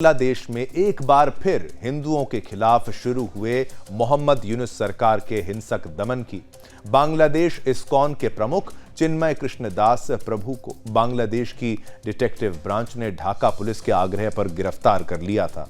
बांग्लादेश में एक बार फिर हिंदुओं के खिलाफ शुरू हुए मोहम्मद यूनुस सरकार के हिंसक दमन की बांग्लादेश इस्कॉन के प्रमुख चिन्मय कृष्ण दास प्रभु को बांग्लादेश की डिटेक्टिव ब्रांच ने ढाका पुलिस के आग्रह पर गिरफ्तार कर लिया था।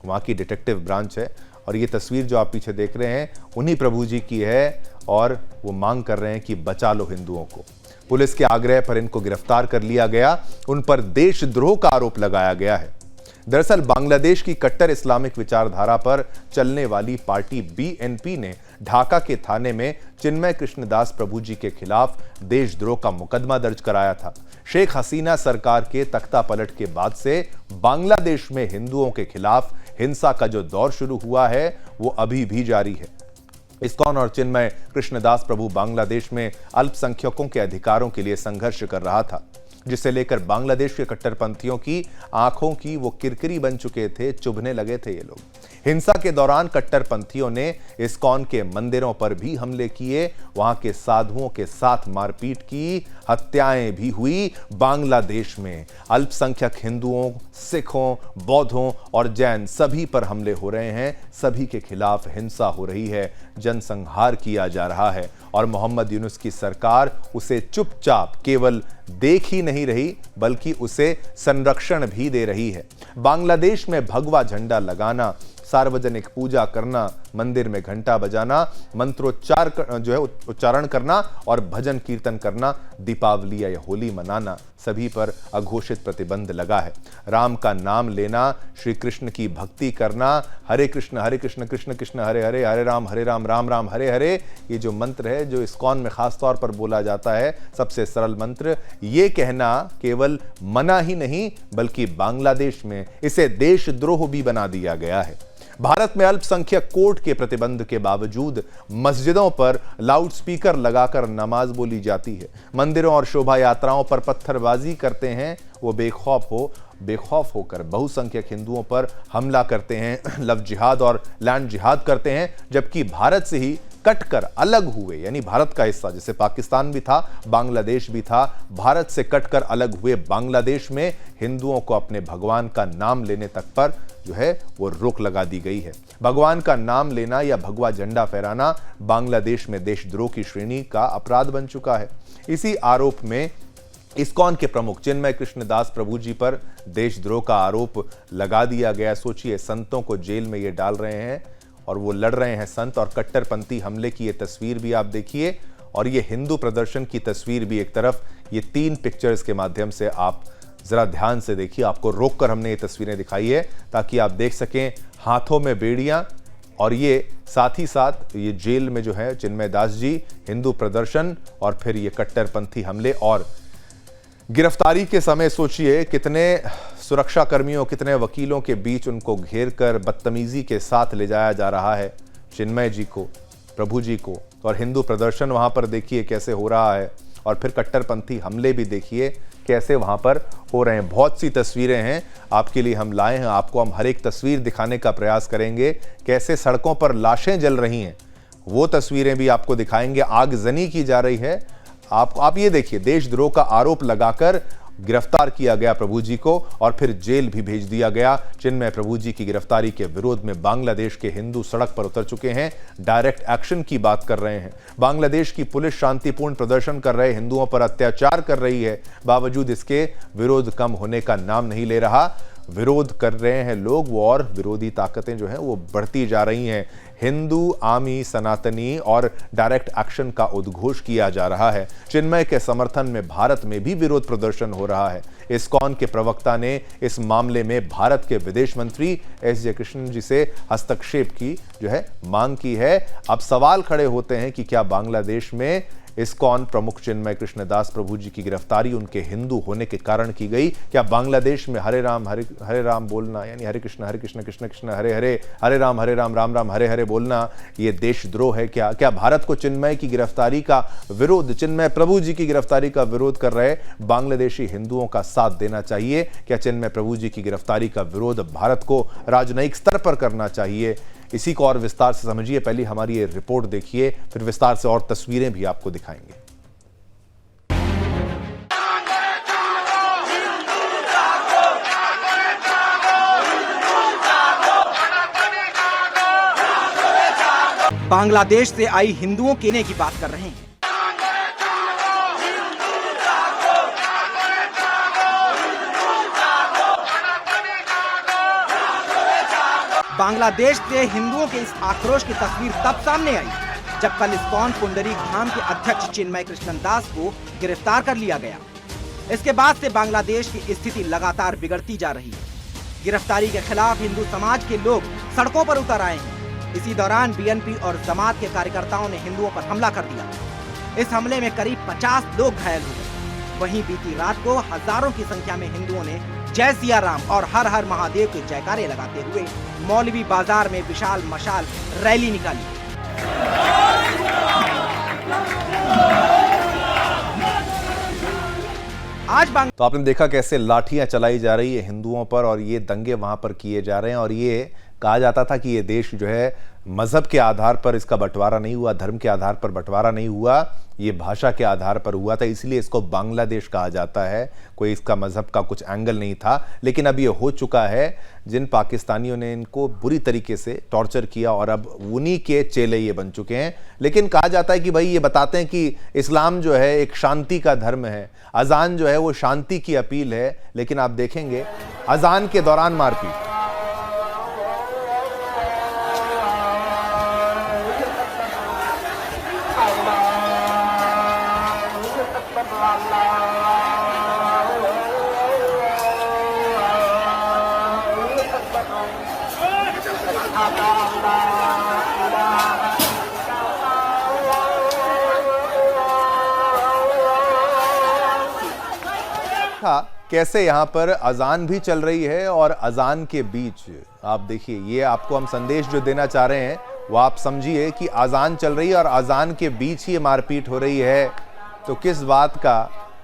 वहां की डिटेक्टिव ब्रांच है और ये तस्वीर जो आप पीछे देख रहे हैं उन्हीं प्रभु जी की है और वो मांग कर रहे हैं कि बचा लो हिंदुओं को। पुलिस के आग्रह पर इनको गिरफ्तार कर लिया गया। उन पर देशद्रोह का आरोप लगाया गया है। दरअसल बांग्लादेश की कट्टर इस्लामिक विचारधारा पर चलने वाली पार्टी बीएनपी ने ढाका के थाने में चिन्मय कृष्णदास प्रभु जी के खिलाफ देशद्रोह का मुकदमा दर्ज कराया था। शेख हसीना सरकार के तख्ता पलट के बाद से बांग्लादेश में हिंदुओं के खिलाफ हिंसा का जो दौर शुरू हुआ है वो अभी भी जारी है। इस्कॉन और चिन्मय कृष्णदास प्रभु बांग्लादेश में अल्पसंख्यकों के अधिकारों के लिए संघर्ष कर रहा था, जिसे लेकर बांग्लादेश के कट्टरपंथियों की आंखों की वो किरकिरी बन चुके थे, चुभने लगे थे ये लोग। हिंसा के दौरान कट्टरपंथियों ने इस्कॉन के मंदिरों पर भी हमले किए, वहां के साधुओं के साथ मारपीट की, हत्याएं भी हुई। बांग्लादेश में अल्पसंख्यक हिंदुओं, सिखों, बौद्धों और जैन सभी पर हमले हो रहे हैं। सभी के खिलाफ हिंसा हो रही है, जनसंहार किया जा रहा है और मोहम्मद यूनुस की सरकार उसे चुपचाप केवल देख ही नहीं रही बल्कि उसे संरक्षण भी दे रही है। बांग्लादेश में भगवा झंडा लगाना, सार्वजनिक पूजा करना, मंदिर में घंटा बजाना, मंत्रोच्चार जो है उच्चारण करना और भजन कीर्तन करना, दीपावली या होली मनाना, सभी पर अघोषित प्रतिबंध लगा है। राम का नाम लेना, श्री कृष्ण की भक्ति करना, हरे कृष्ण कृष्ण कृष्ण हरे हरे, हरे राम राम राम हरे हरे, ये जो मंत्र है जो इस्कॉन में खास तौर पर बोला जाता है, सबसे सरल मंत्र, ये कहना केवल मना ही नहीं बल्कि बांग्लादेश में इसे देशद्रोह भी बना दिया गया है। भारत में अल्पसंख्यक कोर्ट के प्रतिबंध के बावजूद मस्जिदों पर लाउडस्पीकर लगाकर नमाज बोली जाती है। मंदिरों और शोभा यात्राओं पर पत्थरबाजी करते हैं वो बेखौफ होकर बहुसंख्यक हिंदुओं पर हमला करते हैं, लव जिहाद और लैंड जिहाद करते हैं, जबकि भारत से ही कटकर अलग हुए, यानी भारत का हिस्सा जैसे पाकिस्तान भी था, बांग्लादेश भी था, भारत से कटकर अलग हुए बांग्लादेश में हिंदुओं को अपने भगवान का नाम लेने तक पर जो है वो रोक लगा दी गई है। भगवान का नाम लेना या भगवा झंडा फहराना बांग्लादेश में देशद्रोह की श्रेणी का अपराध बन चुका है। इसी आरोप में इस्कॉन के प्रमुख चिन्मय कृष्णदास प्रभु जी पर देशद्रोह का आरोप लगा दिया गया। सोचिए, संतों को जेल में ये डाल रहे हैं और वो लड़ रहे हैं संत, और कट्टरपंथी हमले की ये तस्वीर भी आप देखिए और ये हिंदू प्रदर्शन की तस्वीर भी एक तरफ। ये 3 पिक्चर्स के माध्यम से आप जरा ध्यान से देखिए, आपको रोककर हमने ये तस्वीरें दिखाई है ताकि आप देख सकें हाथों में बेड़ियां और ये साथ ही साथ ये जेल में जो है चिन्मय दास जी, हिंदू प्रदर्शन और फिर ये कट्टरपंथी हमले। और गिरफ्तारी के समय सोचिए कितने सुरक्षा कर्मियों, कितने वकीलों के बीच उनको घेर कर बदतमीजी के साथ ले जाया जा रहा है चिन्मय जी को, प्रभु जी को। और हिंदू प्रदर्शन वहां पर देखिए कैसे हो रहा है और फिर कट्टरपंथी हमले भी देखिए कैसे वहां पर हो रहे हैं। बहुत सी तस्वीरें हैं आपके लिए हम लाए हैं, आपको हम हर एक तस्वीर दिखाने का प्रयास करेंगे। कैसे सड़कों पर लाशें जल रही हैं वो तस्वीरें भी आपको दिखाएंगे, आगजनी की जा रही है। आप ये देखिए, देशद्रोह का आरोप लगाकर गिरफ्तार किया गया प्रभु जी को और फिर जेल भी भेज दिया गया। चिन्मय प्रभु जी की गिरफ्तारी के विरोध में बांग्लादेश के हिंदू सड़क पर उतर चुके हैं, डायरेक्ट एक्शन की बात कर रहे हैं। बांग्लादेश की पुलिस शांतिपूर्ण प्रदर्शन कर रहे हिंदुओं पर अत्याचार कर रही है, बावजूद इसके विरोध कम होने का नाम नहीं ले रहा। विरोध कर रहे हैं लोग वो और विरोधी ताकतें जो हैं वो बढ़ती जा रही हैं। हिंदू, आमी, सनातनी और डायरेक्ट एक्शन का उद्घोष किया जा रहा है। चिन्मय के समर्थन में भारत में भी विरोध प्रदर्शन हो रहा है। इस्कॉन के प्रवक्ता ने इस मामले में भारत के विदेश मंत्री एस जयकृष्णन जी से हस्तक्षेप की जो है मांग की है। अब सवाल खड़े होते हैं कि क्या बांग्लादेश में इस्कॉन प्रमुख चिन्मय कृष्णदास प्रभु जी की गिरफ्तारी उनके हिंदू होने के कारण की गई? क्या बांग्लादेश में हरे राम बोलना, यानी हरे कृष्ण कृष्ण कृष्ण हरे हरे, हरे राम राम राम हरे हरे बोलना, ये देशद्रोह है? क्या भारत को चिन्मय की गिरफ्तारी का विरोध, चिन्मय प्रभु जी की गिरफ्तारी का विरोध कर रहे बांग्लादेशी हिंदुओं का साथ देना चाहिए? क्या चिन्मय प्रभु जी की गिरफ्तारी का विरोध भारत को राजनयिक स्तर पर करना चाहिए? इसी को और विस्तार से समझिए, पहले हमारी ये रिपोर्ट देखिए, फिर विस्तार से और तस्वीरें भी आपको दिखाएंगे। बांग्लादेश से आई हिंदुओं के की बात कर रहे हैं। बांग्लादेश से हिंदुओं के इस आक्रोश की तस्वीर तब सामने आई जब कल इस्कॉन पुंडरीक धाम के अध्यक्ष चिन्मय कृष्ण दास को गिरफ्तार कर लिया गया। इसके बाद से बांग्लादेश की स्थिति लगातार बिगड़ती जा रही है। गिरफ्तारी के खिलाफ हिंदू समाज के लोग सड़कों पर उतर आए हैं। इसी दौरान बीएनपी और जमात के कार्यकर्ताओं ने हिंदुओं पर हमला कर दिया। इस हमले में करीब 50 लोग घायल हो गए। वहीं बीती रात को हजारों की संख्या में हिंदुओं ने जय सिया राम और हर हर महादेव के जयकारे लगाते हुए मौलवी बाजार में विशाल मशाल रैली निकाली। तो आपने देखा कैसे लाठियां चलाई जा रही है हिंदुओं पर और ये दंगे वहां पर किए जा रहे हैं। और ये कहा जाता था कि ये देश जो है मजहब के आधार पर इसका बंटवारा नहीं हुआ, धर्म के आधार पर बंटवारा नहीं हुआ, ये भाषा के आधार पर हुआ था, इसलिए इसको बांग्लादेश कहा जाता है। कोई इसका मजहब का कुछ एंगल नहीं था। लेकिन अब ये हो चुका है। जिन पाकिस्तानियों ने इनको बुरी तरीके से टॉर्चर किया और अब उन्हीं के चेले ये बन चुके हैं। लेकिन कहा जाता है कि भाई ये बताते हैं कि इस्लाम जो है एक शांति का धर्म है, अजान जो है वो शांति की अपील है। लेकिन आप देखेंगे अजान के दौरान मारपीट। कैसे यहां पर अजान भी चल रही है और अजान के बीच आप देखिए, ये आपको हम संदेश जो देना चाह रहे हैं वो आप समझिए कि अजान चल रही है और अजान के बीच ही मारपीट हो रही है। तो किस बात का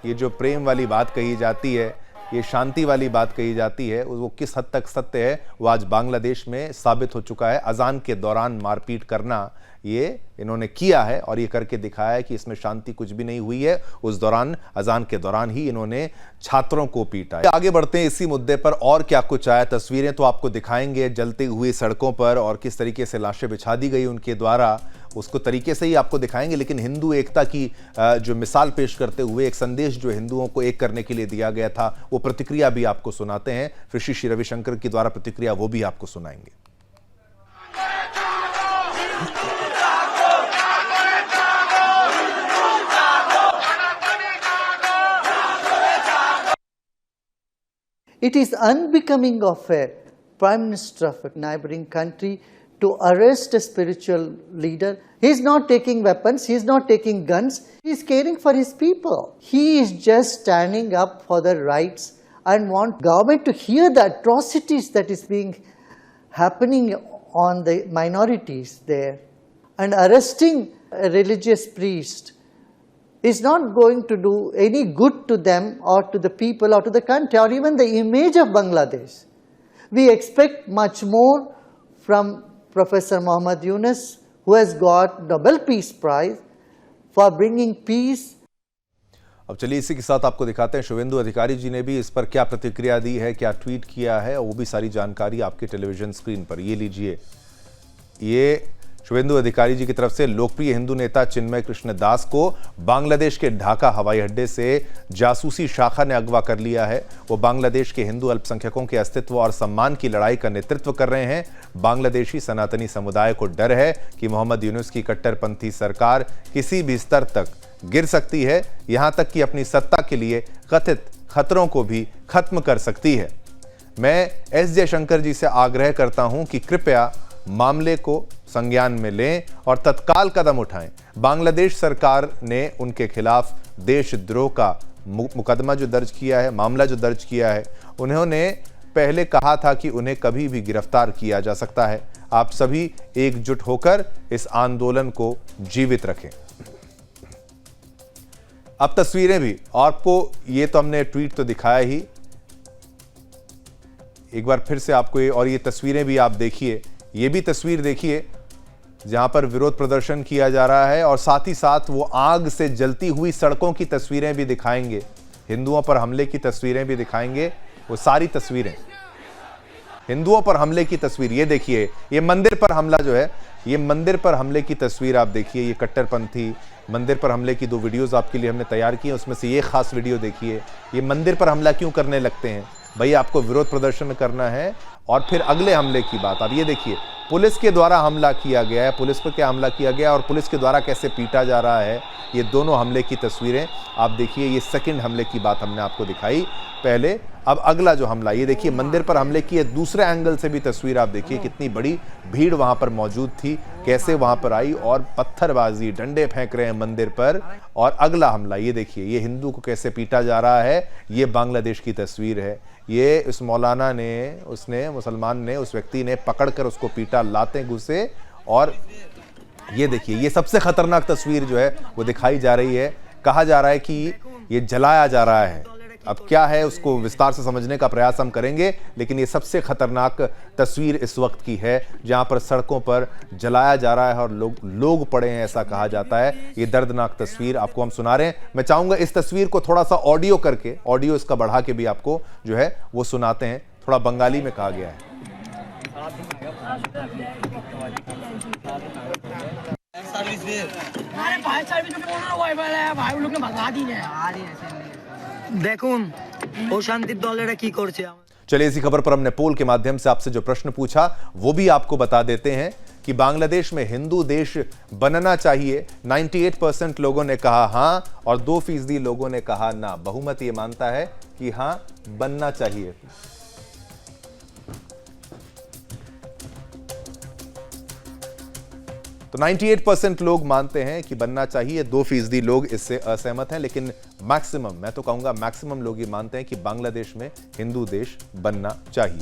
ये जो प्रेम वाली बात कही जाती है, ये शांति वाली बात कही जाती है, वो किस हद तक सत्य है वो आज बांग्लादेश में साबित हो चुका है। अजान के दौरान मारपीट करना ये इन्होंने किया है और ये करके दिखाया है कि इसमें शांति कुछ भी नहीं हुई है। उस दौरान अजान के दौरान ही इन्होंने छात्रों को पीटा है। आगे बढ़ते हैं इसी मुद्दे पर और क्या कुछ आया। तस्वीरें तो आपको दिखाएंगे जलती हुई सड़कों पर और किस तरीके से लाशें बिछा दी गई उनके द्वारा, उसको तरीके से ही आपको दिखाएंगे। लेकिन हिंदू एकता की जो मिसाल पेश करते हुए एक संदेश जो हिंदुओं को एक करने के लिए दिया गया था, वो प्रतिक्रिया भी आपको सुनाते हैं। फिर श्री रविशंकर की द्वारा प्रतिक्रिया वो भी आपको सुनाएंगे। It is unbecoming of a prime minister of a neighboring country to arrest a spiritual leader. He is not taking weapons, he is not taking guns, he is caring for his people. He is just standing up for the rights and want government to hear the atrocities that is being happening on the minorities there. And arresting a religious priest is not going to do any good to them or to the people or to the country or even the image of Bangladesh. We expect much more from Professor Muhammad Yunus, who has got Nobel Peace Prize for bringing peace. अब चलिए इसी के साथ आपको दिखाते हैं शुभेंदु अधिकारी जी ने भी इस पर क्या प्रतिक्रिया दी है, क्या ट्वीट किया है, वो भी सारी जानकारी आपके टेलीविजन स्क्रीन पर। ये लीजिए, ये शुभेंदु अधिकारी जी की तरफ से लोकप्रिय हिंदू नेता चिन्मय कृष्ण दास को बांग्लादेश के ढाका हवाई अड्डे से जासूसी शाखा ने अगवा कर लिया है। वो बांग्लादेश के हिंदू अल्पसंख्यकों के अस्तित्व और सम्मान की लड़ाई का नेतृत्व कर रहे हैं। बांग्लादेशी सनातनी समुदाय को डर है कि मोहम्मद यूनुस की कट्टरपंथी सरकार किसी भी स्तर तक गिर सकती है, यहां तक कि अपनी सत्ता के लिए कथित खतरों को भी खत्म कर सकती है। मैं एस जयशंकर जी से आग्रह करता हूं कि कृपया मामले को संज्ञान में लें और तत्काल कदम उठाएं। बांग्लादेश सरकार ने उनके खिलाफ देशद्रोह का मुकदमा जो दर्ज किया है, मामला जो दर्ज किया है, उन्होंने पहले कहा था कि उन्हें कभी भी गिरफ्तार किया जा सकता है। आप सभी एकजुट होकर इस आंदोलन को जीवित रखें। अब तस्वीरें भी आपको, ये तो हमने ट्वीट तो दिखाया ही, एक बार फिर से आपको और ये तस्वीरें भी आप देखिए। ये भी तस्वीर देखिए जहां पर विरोध प्रदर्शन किया जा रहा है और साथ ही साथ वो आग से जलती हुई सड़कों की तस्वीरें भी दिखाएंगे, हिंदुओं पर हमले की तस्वीरें भी दिखाएंगे, वो सारी तस्वीरें। हिंदुओं पर हमले की तस्वीर ये देखिए, ये मंदिर पर हमला जो है, ये मंदिर पर हमले की तस्वीर आप देखिए। ये कट्टरपंथी मंदिर पर हमले की 2 वीडियोस आपके लिए हमने तैयार की हैं, उसमें से ये खास वीडियो देखिए। ये मंदिर पर हमला क्यों करने लगते हैं भाई? आपको विरोध प्रदर्शन करना है और फिर अगले हमले की बात आप ये देखिए, पुलिस के द्वारा हमला किया गया है, पुलिस पर क्या हमला किया गया और पुलिस के द्वारा कैसे पीटा जा रहा है। ये दोनों हमले की तस्वीरें आप देखिए। ये सेकंड हमले की बात हमने आपको दिखाई पहले, अब अगला जो हमला ये देखिए, मंदिर पर हमले की दूसरे एंगल से भी तस्वीर आप देखिए। कितनी बड़ी भीड़ वहां पर मौजूद थी, कैसे वहां पर आई और पत्थरबाजी, डंडे फेंक रहे हैं मंदिर पर। और अगला हमला ये देखिए, ये हिंदू को कैसे पीटा जा रहा है। ये बांग्लादेश की तस्वीर है। ये उस मौलाना ने, उसने, मुसलमान ने, उस व्यक्ति ने पकड़कर उसको पीटा, लाते घुसे। और ये देखिए, ये सबसे खतरनाक तस्वीर जो है वो दिखाई जा रही है। कहा जा रहा है कि ये जलाया जा रहा है। अब क्या है उसको विस्तार से समझने का प्रयास हम करेंगे, लेकिन ये सबसे खतरनाक तस्वीर इस वक्त की है, जहां पर सड़कों पर जलाया जा रहा है और लोग पड़े हैं, ऐसा कहा जाता है। ये दर्दनाक तस्वीर आपको हम सुना रहे हैं। मैं चाहूंगा इस तस्वीर को थोड़ा सा ऑडियो करके, ऑडियो इसका बढ़ा के भी आपको जो है वो सुनाते हैं। थोड़ा बंगाली में कहा गया है। দেখুন অশান্তির দলেরা কি করছে। चलिए, इसी खबर पर हमने पोल के माध्यम से आपसे जो प्रश्न पूछा वो भी आपको बता देते हैं कि बांग्लादेश में हिंदू देश बनना चाहिए। 98% लोगों ने कहा हां और 2% लोगों ने कहा ना। बहुमत ये मानता है कि हां, बनना चाहिए। तो 98% लोग मानते हैं कि बनना चाहिए, 2% लोग इससे असहमत हैं। लेकिन मैक्सिमम, मैं तो कहूंगा मैक्सिमम लोग ये मानते हैं कि बांग्लादेश में हिंदू देश बनना चाहिए।